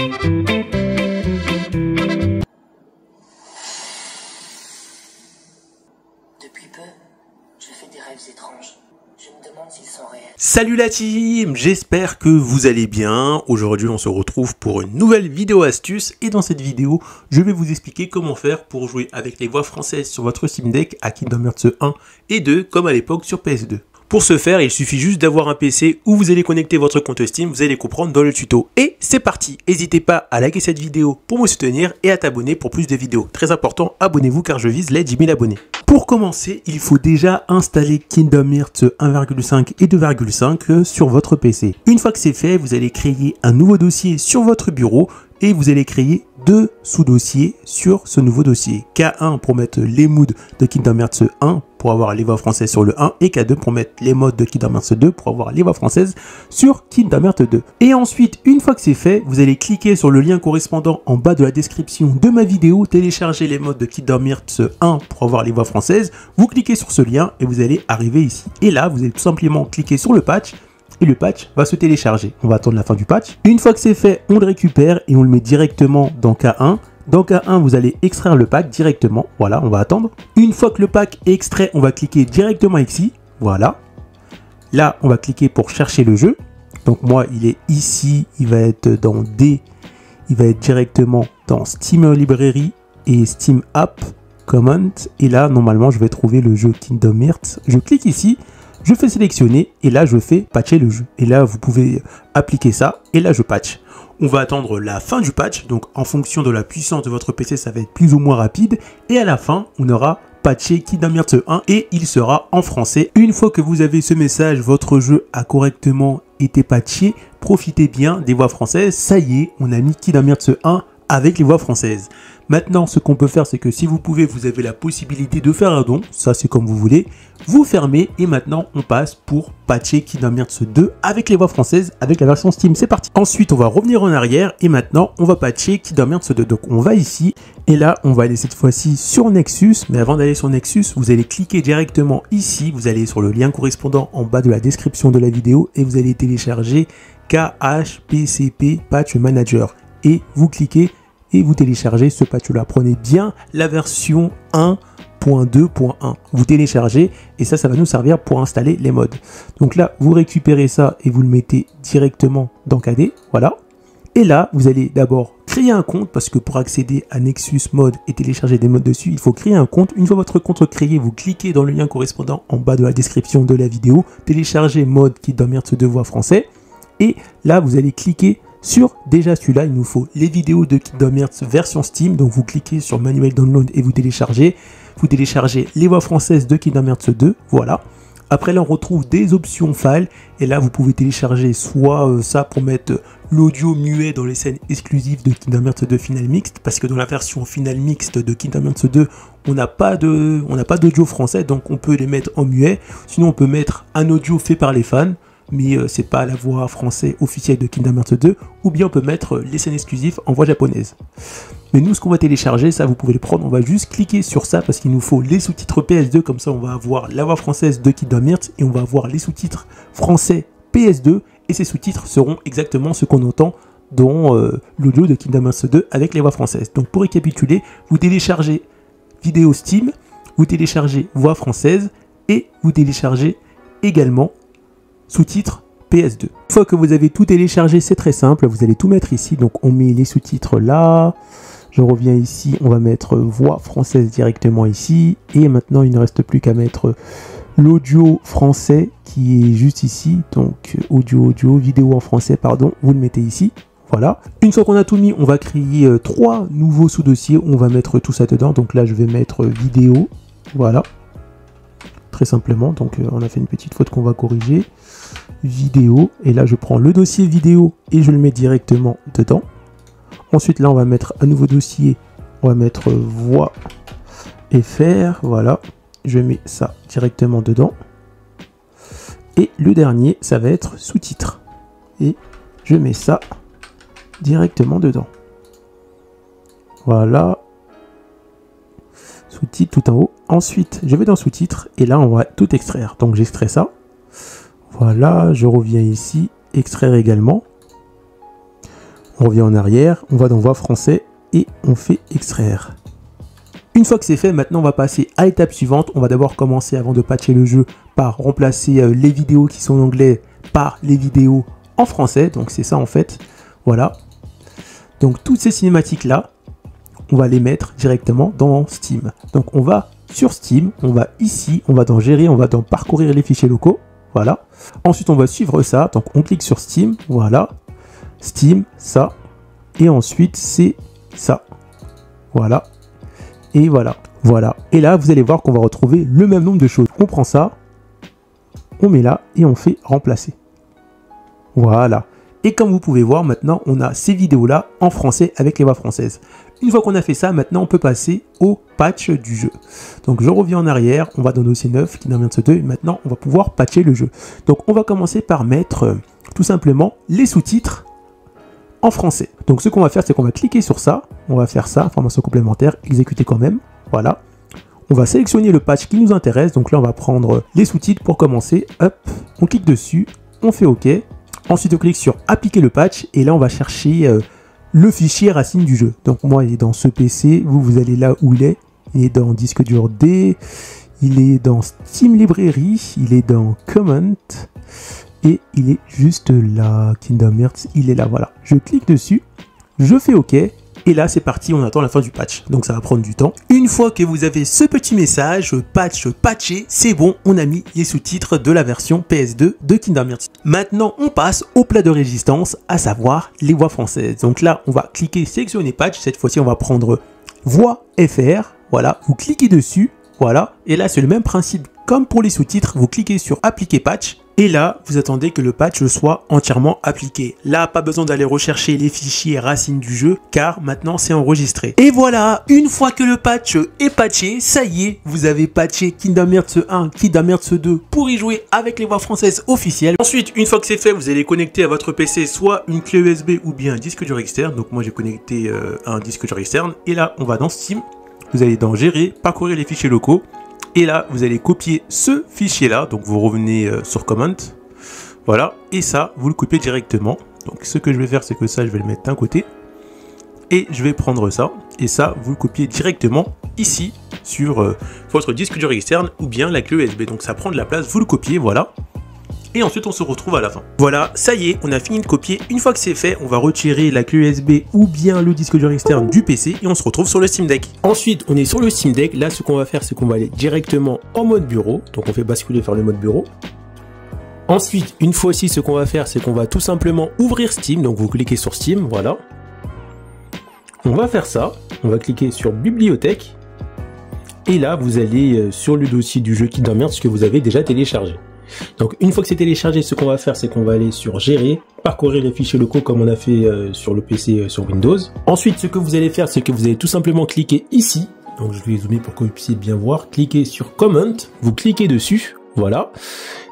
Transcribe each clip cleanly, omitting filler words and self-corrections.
Depuis peu, je fais des rêves étranges. Je me demande s'ils sont réels. Salut la team, j'espère que vous allez bien. Aujourd'hui on se retrouve pour une nouvelle vidéo astuce et dans cette vidéo je vais vous expliquer comment faire pour jouer avec les voix françaises sur votre Steam Deck à Kingdom Hearts 1 et 2 comme à l'époque sur PS2. Pour ce faire, il suffit juste d'avoir un PC où vous allez connecter votre compte Steam, vous allez comprendre dans le tuto. Et c'est parti. N'hésitez pas à liker cette vidéo pour me soutenir et à t'abonner pour plus de vidéos. Très important, abonnez-vous car je vise les 10 000 abonnés. Pour commencer, il faut déjà installer Kingdom Hearts 1.5 et 2.5 sur votre PC. Une fois que c'est fait, vous allez créer un nouveau dossier sur votre bureau et vous allez créer deux sous-dossiers sur ce nouveau dossier. K1 pour mettre les moods de Kingdom Hearts 1 pour avoir les voix françaises sur le 1 et K2 pour mettre les modes de Kingdom Hearts 2 pour avoir les voix françaises sur Kingdom Hearts 2. Et ensuite, une fois que c'est fait, vous allez cliquer sur le lien correspondant en bas de la description de ma vidéo, télécharger les modes de Kingdom Hearts 1 pour avoir les voix françaises. Vous cliquez sur ce lien et vous allez arriver ici. Et là, vous allez tout simplement cliquer sur le patch. Et le patch va se télécharger. On va attendre la fin du patch. Une fois que c'est fait, on le récupère et on le met directement dans K1. Dans K1, vous allez extraire le pack directement. Voilà, on va attendre. Une fois que le pack est extrait, on va cliquer directement ici. Voilà. Là, on va cliquer pour chercher le jeu. Donc moi, il est ici. Il va être dans D. Il va être directement dans Steam Library et Steam App Comment. Et là, normalement, je vais trouver le jeu Kingdom Hearts. Je clique ici. Je fais sélectionner et là je fais patcher le jeu. Et là vous pouvez appliquer ça et là je patch. On va attendre la fin du patch. Donc en fonction de la puissance de votre PC ça va être plus ou moins rapide. Et à la fin on aura patché Kingdom Hearts 1 et il sera en français. Une fois que vous avez ce message, votre jeu a correctement été patché. Profitez bien des voix françaises. Ça y est, on a mis Kingdom Hearts 1 avec les voix françaises. Maintenant, ce qu'on peut faire, c'est que si vous pouvez, vous avez la possibilité de faire un don. Ça, c'est comme vous voulez. Vous fermez et maintenant, on passe pour patcher Kingdom Hearts 2 avec les voix françaises, avec la version Steam. C'est parti. Ensuite, on va revenir en arrière et maintenant, on va patcher Kingdom Hearts 2. Donc, on va ici et là, on va aller cette fois-ci sur Nexus. Mais avant d'aller sur Nexus, vous allez cliquer directement ici. Vous allez sur le lien correspondant en bas de la description de la vidéo et vous allez télécharger KHPCP Patch Manager. Et vous cliquez et vous téléchargez ce patch-là. Prenez bien la version 1.2.1. Vous téléchargez et ça va nous servir pour installer les mods. Donc là, vous récupérez ça et vous le mettez directement dans KD. Voilà. Et là, vous allez d'abord créer un compte parce que pour accéder à Nexus Mod et télécharger des mods dessus, il faut créer un compte. Une fois votre compte créé, vous cliquez dans le lien correspondant en bas de la description de la vidéo. Téléchargez mod Kingdom Hearts 2 voix français. Et là, vous allez cliquer sur déjà celui-là, il nous faut les vidéos de Kingdom Hearts version Steam. Donc vous cliquez sur Manuel Download et vous téléchargez. Vous téléchargez les voix françaises de Kingdom Hearts 2. Voilà. Après là, on retrouve des options files. Et là, vous pouvez télécharger soit ça pour mettre l'audio muet dans les scènes exclusives de Kingdom Hearts 2 Final Mixed. Parce que dans la version Final Mixed de Kingdom Hearts 2, on n'a pas d'audio français. Donc on peut les mettre en muet. Sinon, on peut mettre un audio fait par les fans. Mais c'est pas la voix française officielle de Kingdom Hearts 2, ou bien on peut mettre les scènes exclusives en voix japonaise. Mais nous, ce qu'on va télécharger, ça vous pouvez le prendre, on va juste cliquer sur ça parce qu'il nous faut les sous-titres PS2, comme ça on va avoir la voix française de Kingdom Hearts et on va avoir les sous-titres français PS2 et ces sous-titres seront exactement ce qu'on entend dans l'audio de Kingdom Hearts 2 avec les voix françaises. Donc pour récapituler, vous téléchargez vidéo Steam, vous téléchargez voix française et vous téléchargez également sous-titres PS2. Une fois que vous avez tout téléchargé, c'est très simple, vous allez tout mettre ici. Donc on met les sous-titres là, je reviens ici, on va mettre voix française directement ici. Et maintenant il ne reste plus qu'à mettre l'audio français qui est juste ici. Donc audio, vidéo en français, pardon, vous le mettez ici. Voilà. Une fois qu'on a tout mis, on va créer 3 nouveaux sous-dossiers. On va mettre tout ça dedans. Donc là je vais mettre vidéo, voilà. Très simplement, donc on a fait une petite faute qu'on va corriger. Vidéo, et là je prends le dossier vidéo et je le mets directement dedans. Ensuite là on va mettre un nouveau dossier, on va mettre voix FR, voilà, je mets ça directement dedans. Et le dernier ça va être sous-titres et je mets ça directement dedans. Voilà, sous-titres tout en haut. Ensuite je vais dans sous-titres et là on va tout extraire, donc j'extrais ça. Voilà, je reviens ici, extraire également. On revient en arrière, on va dans voix français et on fait extraire. Une fois que c'est fait, maintenant on va passer à l'étape suivante. On va d'abord commencer, avant de patcher le jeu, par remplacer les vidéos qui sont en anglais par les vidéos en français. Donc c'est ça en fait. Voilà. Donc toutes ces cinématiques là, on va les mettre directement dans Steam. Donc on va sur Steam, on va ici, on va dans gérer, on va dans parcourir les fichiers locaux. Voilà. Ensuite on va suivre ça. Donc on clique sur Steam. Voilà. Steam, ça. Et ensuite c'est ça. Voilà. Et voilà. Voilà. Et là vous allez voir qu'on va retrouver le même nombre de choses. On prend ça, on met là et on fait remplacer. Voilà. Et comme vous pouvez voir, maintenant, on a ces vidéos-là en français avec les voix françaises. Une fois qu'on a fait ça, maintenant, on peut passer au patch du jeu. Donc, je reviens en arrière, on va dans dossier 9, Kingdom Hearts 2, et maintenant, on va pouvoir patcher le jeu. Donc, on va commencer par mettre, tout simplement, les sous-titres en français. Donc, ce qu'on va faire, c'est qu'on va cliquer sur ça. On va faire ça, information complémentaire, exécuter quand même. Voilà. On va sélectionner le patch qui nous intéresse. Donc là, on va prendre les sous-titres pour commencer. Hop, on clique dessus, on fait OK. Ensuite, on clique sur appliquer le patch et là, on va chercher le fichier racine du jeu. Donc moi, il est dans ce PC. Vous allez là où il est. Il est dans disque dur D. Il est dans Steam Library. Il est dans Comment. Et il est juste là. Kingdom Hearts, il est là. Voilà. Je clique dessus. Je fais OK. Et là, c'est parti, on attend la fin du patch. Donc, ça va prendre du temps. Une fois que vous avez ce petit message, patch patché, c'est bon, on a mis les sous-titres de la version PS2 de Kingdom Hearts. Maintenant, on passe au plat de résistance, à savoir les voix françaises. Donc là, on va cliquer sélectionner patch. Cette fois-ci, on va prendre voix FR. Voilà, vous cliquez dessus. Voilà, et là, c'est le même principe comme pour les sous-titres. Vous cliquez sur appliquer patch. Et là, vous attendez que le patch soit entièrement appliqué. Là, pas besoin d'aller rechercher les fichiers racines du jeu, car maintenant c'est enregistré. Et voilà, une fois que le patch est patché, ça y est, vous avez patché Kingdom Hearts 1, Kingdom Hearts 2 pour y jouer avec les voix françaises officielles. Ensuite, une fois que c'est fait, vous allez connecter à votre PC soit une clé USB ou bien un disque dur externe. Donc moi, j'ai connecté un disque dur externe. Et là, on va dans Steam. Vous allez dans Gérer, parcourir les fichiers locaux. Et là, vous allez copier ce fichier-là. Donc, vous revenez sur Comment. Voilà. Et ça, vous le copiez directement. Donc, ce que je vais faire, c'est que ça, je vais le mettre d'un côté. Et je vais prendre ça. Et ça, vous le copiez directement ici sur votre disque dur externe ou bien la clé USB. Donc, ça prend de la place. Vous le copiez. Voilà. Et ensuite, on se retrouve à la fin. Voilà, ça y est, on a fini de copier. Une fois que c'est fait, on va retirer la clé USB ou bien le disque dur externe du PC et on se retrouve sur le Steam Deck. Ensuite, on est sur le Steam Deck. Là, ce qu'on va faire, c'est qu'on va aller directement en mode bureau. Donc, on fait basculer vers le mode bureau. Ensuite, une fois ci, ce qu'on va faire, c'est qu'on va tout simplement ouvrir Steam. Donc, vous cliquez sur Steam, voilà. On va faire ça. On va cliquer sur Bibliothèque. Et là, vous allez sur le dossier du jeu Kingdom Hearts que vous avez déjà téléchargé. Donc une fois que c'est téléchargé, ce qu'on va faire, c'est qu'on va aller sur Gérer, parcourir les fichiers locaux comme on a fait sur le PC sur Windows. Ensuite, ce que vous allez faire, c'est que vous allez tout simplement cliquer ici. Donc je vais zoomer pour que vous puissiez bien voir. Cliquez sur Comment, vous cliquez dessus, voilà.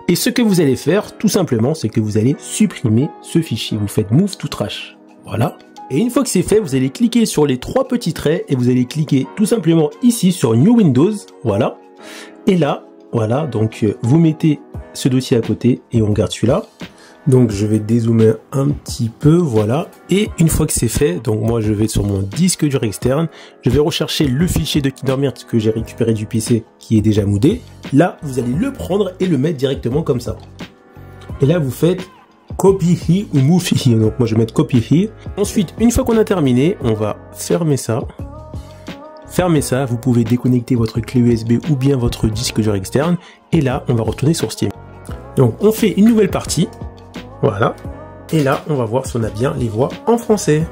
Et ce que vous allez faire, tout simplement, c'est que vous allez supprimer ce fichier. Vous faites Move to Trash, voilà. Et une fois que c'est fait, vous allez cliquer sur les trois petits traits et vous allez cliquer tout simplement ici sur New Windows, voilà. Et là, voilà, donc vous mettez ce dossier à côté et on garde celui-là. Donc je vais dézoomer un petit peu, voilà. Et une fois que c'est fait, donc moi je vais sur mon disque dur externe, je vais rechercher le fichier de Kingdom Hearts que j'ai récupéré du PC qui est déjà moodé. Là, vous allez le prendre et le mettre directement comme ça. Et là, vous faites Copy here ou Move here. Donc moi je vais mettre Copy here. Ensuite, une fois qu'on a terminé, on va fermer ça. Fermez ça, vous pouvez déconnecter votre clé USB ou bien votre disque dur externe. Et là, on va retourner sur Steam. Donc, on fait une nouvelle partie. Voilà. Et là, on va voir si on a bien les voix en français.